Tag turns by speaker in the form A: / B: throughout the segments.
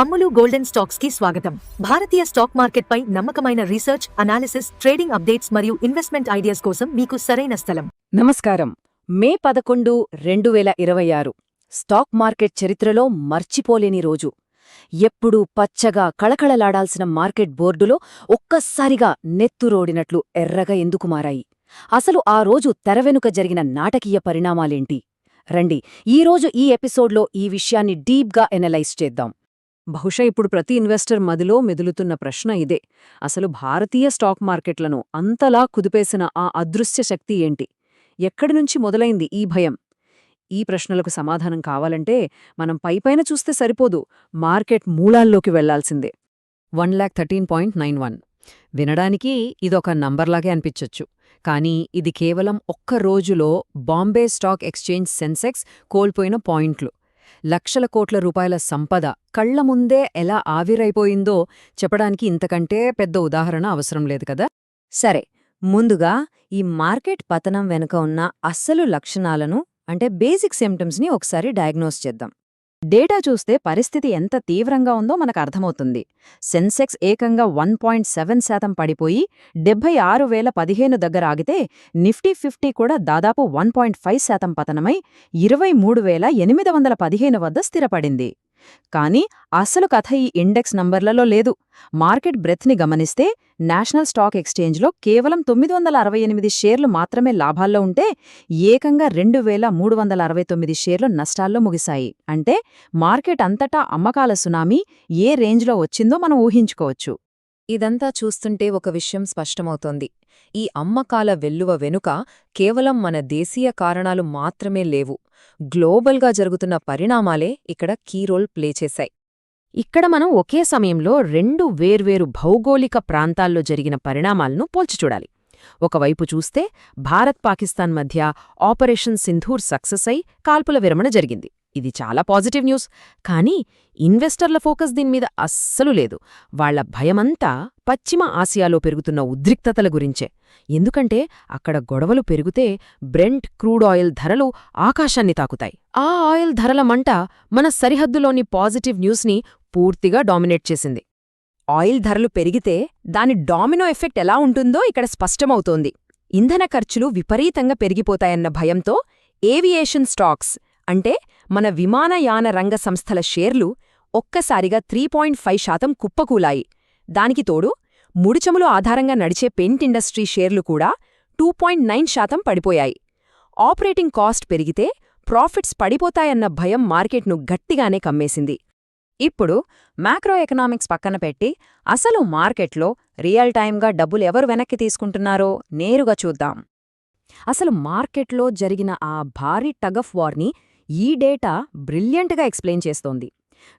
A: అమ్ములు golden stocks కి స్వాగతం. భారతీయ stock market పై నమ్మకమైన రీసెర్చ్, అనాలిసిస్, ట్రేడింగ్ అప్డేట్స్ మరియు ఇన్వెస్ట్మెంట్ ఐడియాస్ కోసం మీకు సరైన స్థలం.
B: నమస్కారం. మే 11, 2026 స్టాక్ మార్కెట్ చరిత్రలో మర్చిపోలేని రోజు. ఎప్పుడూ పచ్చగా కళకళలాడాల్సిన మార్కెట్ బోర్డులో ఒక్కసారిగా నెత్తురోడినట్లు ఎర్రగా ఎందుకు మారాయి? అసలు ఆ రోజు తెరవెనుక జరిగిన నాటకీయ పరిణామాలేంటి? రండి, ఈరోజు ఈ ఎపిసోడ్లో ఈ విషయాన్ని డీప్గా ఎనలైజ్ చేద్దాం. బహుశా ఇప్పుడు ప్రతి ఇన్వెస్టర్ మదిలో మెదులుతున్న ప్రశ్న ఇదే. అసలు భారతీయ స్టాక్ మార్కెట్లను అంతలా కుదిపేసిన ఆ అదృశ్య శక్తి ఏంటి? ఎక్కడినుంచి మొదలైంది ఈ భయం? ఈ ప్రశ్నలకు సమాధానం కావాలంటే మనం పైపైన చూస్తే సరిపోదు, మార్కెట్ మూలాల్లోకి వెళ్లాల్సిందే. 1,13.91 వినడానికి ఇదొక నంబర్లాగే అనిపించొచ్చు. కానీ ఇది కేవలం ఒక్క రోజులో బాంబే స్టాక్ ఎక్స్చేంజ్ సెన్సెక్స్ కోల్పోయిన పాయింట్లు. లక్షల కోట్ల రూపాయల సంపద కళ్ల ముందే ఎలా ఆవిరైపోయిందో చెప్పడానికి ఇంతకంటే పెద్ద ఉదాహరణ అవసరం లేదు కదా.
C: సరే, ముందుగా ఈ మార్కెట్ పతనం వెనుక ఉన్న అస్సలు లక్షణాలను అంటే బేసిక్ సిమ్టమ్స్ని ఒకసారి డయాగ్నోస్ చేద్దాం. డేటా చూస్తే పరిస్థితి ఎంత తీవ్రంగా ఉందో మనకు అర్థమవుతుంది. సెన్సెక్స్ ఏకంగా 1.7% పడిపోయి 76,015 దగ్గర ఆగితే నిఫ్టీ 50 కూడా దాదాపు 1.5% పతనమై 23,815 వద్ద స్థిరపడింది. కానీ అసలు కథ ఈ ఇండెక్స్ నంబర్లలో లేదు. మార్కెట్ బ్రెత్ని గమనిస్తే నేషనల్ స్టాక్ ఎక్స్చేంజ్లో కేవలం 968 షేర్లు మాత్రమే లాభాల్లో ఉంటే ఏకంగా 2,369 షేర్లు నష్టాల్లో ముగిశాయి. అంటే మార్కెట్ అంతటా అమ్మకాల సునామీ ఏ రేంజ్లో వచ్చిందో మనం ఊహించుకోవచ్చు.
B: ఇదంతా చూస్తుంటే ఒక విషయం స్పష్టమవుతోంది. ఈ అమ్మకాల వెల్లువ వెనుక కేవలం మన దేశీయ కారణాలు మాత్రమే లేవు. గ్లోబల్గా జరుగుతున్న పరిణామాలే ఇక్కడ కీ రోల్ ప్లే చేశాయి. ఇక్కడ మనం ఒకే సమయంలో రెండు వేర్వేరు భౌగోళిక ప్రాంతాల్లో జరిగిన పరిణామాలను పోల్చిచూడాలి. ఒకవైపు చూస్తే భారత్ పాకిస్తాన్ మధ్య ఆపరేషన్ సింధూర్ సక్సెస్ అయి కాల్పుల విరమణ జరిగింది. ఇది చాలా పాజిటివ్ న్యూస్. కానీ ఇన్వెస్టర్ల ఫోకస్ దీనిమీద అస్సలు లేదు. వాళ్ల భయమంతా పశ్చిమ ఆసియాలో పెరుగుతున్న ఉద్రిక్తతల గురించే. ఎందుకంటే అక్కడ గొడవలు పెరిగితే బ్రెంట్ క్రూడ్ ఆయిల్ ధరలు ఆకాశాన్ని తాకుతాయి. ఆ ఆయిల్ ధరల మంట మన సరిహద్దులోని పాజిటివ్ న్యూస్ని పూర్తిగా డామినేట్ చేసింది.
C: ఆయిల్ ధరలు పెరిగితే దాని డామినో ఎఫెక్ట్ ఎలా ఉంటుందో ఇక్కడ స్పష్టమవుతోంది. ఇంధన ఖర్చులు విపరీతంగా పెరిగిపోతాయన్న భయంతో ఏవియేషన్ స్టాక్స్ అంటే మన విమానయాన రంగ సంస్థల షేర్లు ఒక్కసారిగా 3.5% కుప్పకూలాయి. దానికి తోడు ముడిచములు ఆధారంగా నడిచే పెయింట్ ఇండస్ట్రీ షేర్లు కూడా 2.9% పడిపోయాయి. ఆపరేటింగ్ కాస్ట్ పెరిగితే ప్రాఫిట్స్ పడిపోతాయన్న భయం మార్కెట్ను గట్టిగానే కమ్మేసింది. ఇప్పుడు మ్యాక్రో ఎకనామిక్స్ పక్కన పెట్టి అసలు మార్కెట్లో రియల్ టైమ్గా డబ్బులు ఎవరు వెనక్కి తీసుకుంటున్నారో నేరుగా చూద్దాం. అసలు మార్కెట్లో జరిగిన ఆ భారీ టగ్ ఆఫ్ వార్ని ఈ డేటా బ్రిలియంట్గా ఎక్స్ప్లెయిన్ చేస్తోంది.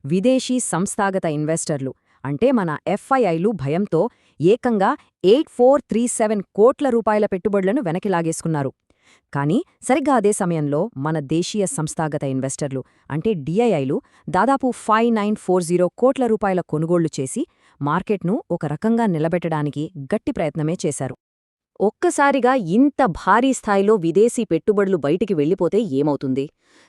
C: విదేశీ సంస్థాగత ఇన్వెస్టర్లు అంటే మన ఎఫ్ఐఐలు భయంతో ఏకంగా 8437 కోట్ల రూపాయల పెట్టుబడులను వెనక్కి లాగేసుకున్నారు. కానీ సరిగ్గా అదే సమయంలో మన దేశీయ సంస్థాగత ఇన్వెస్టర్లు అంటే డిఐఐలు దాదాపు 5940 కోట్ల రూపాయల కొనుగోళ్లు చేసి మార్కెట్ను ఒక రకంగా నిలబెట్టడానికి గట్టి ప్రయత్నమే చేశారు. ఒక్కసారిగా ఇంత భారీ స్థాయిలో విదేశీ పెట్టుబడులు బయటికి వెళ్ళిపోతే ఏమవుతుంది?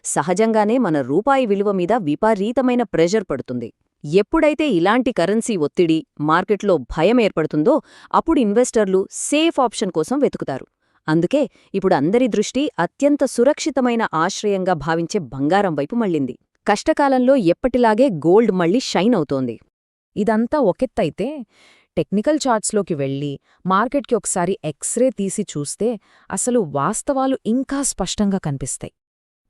C: సహజంగానే మన రూపాయి విలువ మీద విపరీతమైన ప్రెషర్ పడుతుంది. ఎప్పుడైతే ఇలాంటి కరెన్సీ ఒత్తిడి, మార్కెట్లో భయం ఏర్పడుతుందో అప్పుడు ఇన్వెస్టర్లు సేఫ్ ఆప్షన్ కోసం వెతుకుతారు. అందుకే ఇప్పుడు అందరి దృష్టి అత్యంత సురక్షితమైన ఆశ్రయంగా భావించే బంగారం వైపు మళ్ళింది. కష్టకాలంలో ఎప్పటిలాగే గోల్డ్ మళ్లీ షైన్ అవుతోంది.
B: ఇదంతా ఒకెత్తైతే టెక్నికల్ చార్ట్స్లోకి వెళ్ళి మార్కెట్కి ఒకసారి ఎక్స్రే తీసి చూస్తే అసలు వాస్తవాలు ఇంకా స్పష్టంగా కనిపిస్తాయి.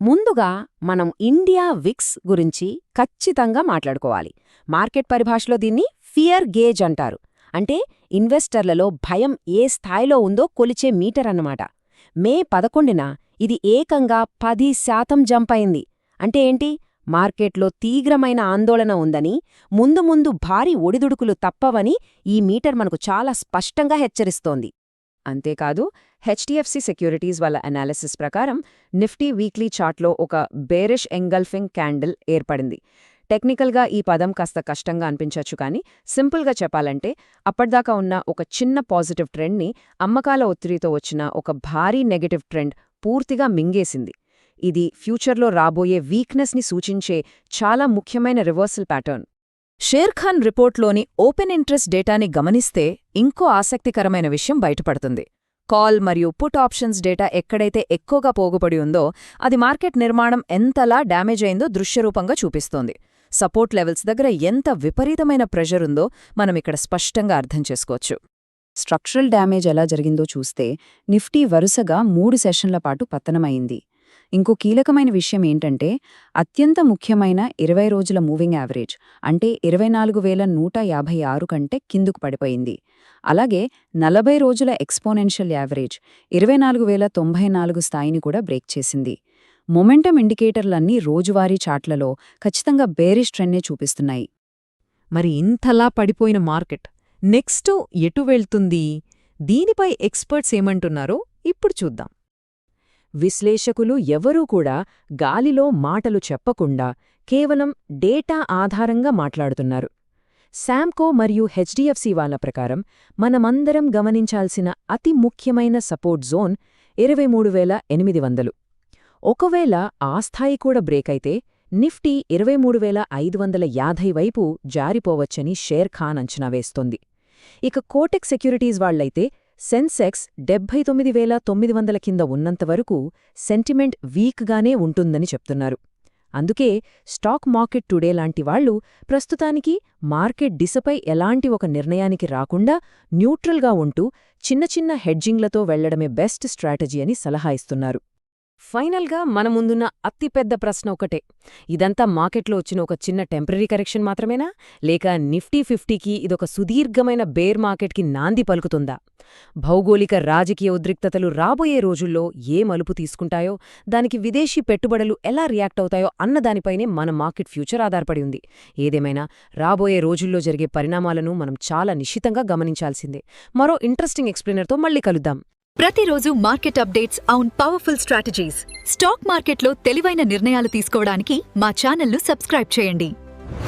C: ముందుగా మనం ఇండియా విక్స్ గురించి ఖచ్చితంగా మాట్లాడుకోవాలి. మార్కెట్ పరిభాషలో దీన్ని ఫియర్ గేజ్ అంటారు. అంటే ఇన్వెస్టర్లలో భయం ఏ స్థాయిలో ఉందో కొలిచే మీటర్ అన్నమాట. మే 11న ఇది ఏకంగా 10% జంప్ అయింది. అంటే ఏంటి? మార్కెట్లో తీవ్రమైన ఆందోళన ఉందని, ముందు ముందు భారీ ఒడిదుడుకులు తప్పవని ఈ మీటర్ మనకు చాలా స్పష్టంగా హెచ్చరిస్తోంది. అంతేకాదు, హెచ్డిఎఫ్సి సెక్యూరిటీస్ వాళ్ళ అనాలిసిస్ ప్రకారం నిఫ్టీ వీక్లీ చార్ట్లో ఒక బేరిష్ ఎంగల్ఫింగ్ క్యాండిల్ ఏర్పడింది. టెక్నికల్గా ఈ పదం కాస్త కష్టంగా అనిపించవచ్చు, కానీ సింపుల్గా చెప్పాలంటే అప్పటిదాకా ఉన్న ఒక చిన్న పాజిటివ్ ట్రెండ్ని అమ్మకాల ఒత్తిడితో వచ్చిన ఒక భారీ నెగటివ్ ట్రెండ్ పూర్తిగా మింగేసింది. ఇది ఫ్యూచర్లో రాబోయే వీక్నెస్ని సూచించే చాలా ముఖ్యమైన రివర్సల్ ప్యాటర్న్. షేర్ఖాన్ రిపోర్ట్లోని ఓపెన్ ఇంట్రెస్ట్ డేటాని గమనిస్తే ఇంకో ఆసక్తికరమైన విషయం బయటపడుతుంది. కాల్ మరియు పుట్ ఆప్షన్స్ డేటా ఎక్కడైతే ఎక్కువగా పోగుపడి ఉందో అది మార్కెట్ నిర్మాణం ఎంతలా డ్యామేజ్ అయిందో దృశ్యరూపంగా చూపిస్తోంది. సపోర్ట్ లెవెల్స్ దగ్గర ఎంత విపరీతమైన ప్రెషర్ ఉందో మనం ఇక్కడ స్పష్టంగా అర్థం చేసుకోవచ్చు. స్ట్రక్చరల్ డ్యామేజ్ ఎలా జరిగిందో చూస్తే నిఫ్టీ వరుసగా 3 సెషన్ల పాటు పతనమైంది. ఇంకో కీలకమైన విషయం ఏంటంటే అత్యంత ముఖ్యమైన 20 రోజుల మూవింగ్ యావరేజ్ అంటే 24,156 కంటే కిందుకు పడిపోయింది. అలాగే 40 రోజుల ఎక్స్పోనెన్షియల్ యావరేజ్ 24,094 స్థాయిని కూడా బ్రేక్ చేసింది. మొమెంటం ఇండికేటర్లన్నీ రోజువారీ చార్ట్లలో ఖచ్చితంగా బేరిష్ ట్రెండ్నే చూపిస్తున్నాయి.
B: మరి ఇంతలా పడిపోయిన మార్కెట్ నెక్స్ట్ ఎటు వెళ్తుంది? దీనిపై ఎక్స్పర్ట్స్ ఏమంటున్నారో ఇప్పుడు చూద్దాం. విశ్లేషకులు ఎవరూ కూడా గాలిలో మాటలు చెప్పకుండా కేవలం డేటా ఆధారంగా మాట్లాడుతున్నారు. శామ్కో మరియు హెచ్డిఎఫ్సి వాళ్ళ ప్రకారం మనమందరం గమనించాల్సిన అతి ముఖ్యమైన సపోర్ట్ జోన్ 23,800. ఒకవేళ ఆ స్థాయి కూడా బ్రేక్ అయితే నిఫ్టీ 23,550 వైపు జారిపోవచ్చని షేర్ ఖాన్ అంచనా వేస్తోంది. ఇక కోటెక్ సెక్యూరిటీస్ వాళ్లైతే సెన్సెక్స్ 79,900 కింద ఉన్నంతవరకు సెంటిమెంట్ వీక్గానే ఉంటుందని చెప్తున్నారు. అందుకే స్టాక్ మార్కెట్ టుడే లాంటి వాళ్లు ప్రస్తుతానికి మార్కెట్ దిశపై ఎలాంటి ఒక నిర్ణయానికి రాకుండా న్యూట్రల్గా ఉంటూ చిన్న చిన్న హెడ్జింగ్లతో వెళ్లడమే బెస్ట్ స్ట్రాటజీ అని సలహా ఇస్తున్నారు. ఫైనల్గా మన ముందున్న అతిపెద్ద ప్రశ్న ఒకటే, ఇదంతా మార్కెట్లో వచ్చిన ఒక చిన్న టెంపరరీ కరెక్షన్ మాత్రమేనా, లేక నిఫ్టీ 50కి ఇదొక సుదీర్ఘమైన బేర్ మార్కెట్కి నాంది పలుకుతుందా? భౌగోళిక రాజకీయ ఉద్రిక్తతలు రాబోయే రోజుల్లో ఏ మలుపు తీసుకుంటాయో, దానికి విదేశీ పెట్టుబడులు ఎలా రియాక్ట్ అవుతాయో అన్నదానిపైనే మన మార్కెట్ ఫ్యూచర్ ఆధారపడి ఉంది. ఏదేమైనా రాబోయే రోజుల్లో జరిగే పరిణామాలను మనం చాలా నిశితంగా గమనించాల్సిందే. మరో ఇంట్రెస్టింగ్ ఎక్స్ప్లెయినర్తో మళ్ళీ కలుద్దాం.
A: ప్రతిరోజు market updates on powerful strategies. Stock మార్కెట్లో తెలివైన నిర్ణయాలు తీసుకోవడానికి మా ఛానల్ను సబ్స్క్రైబ్ చేయండి.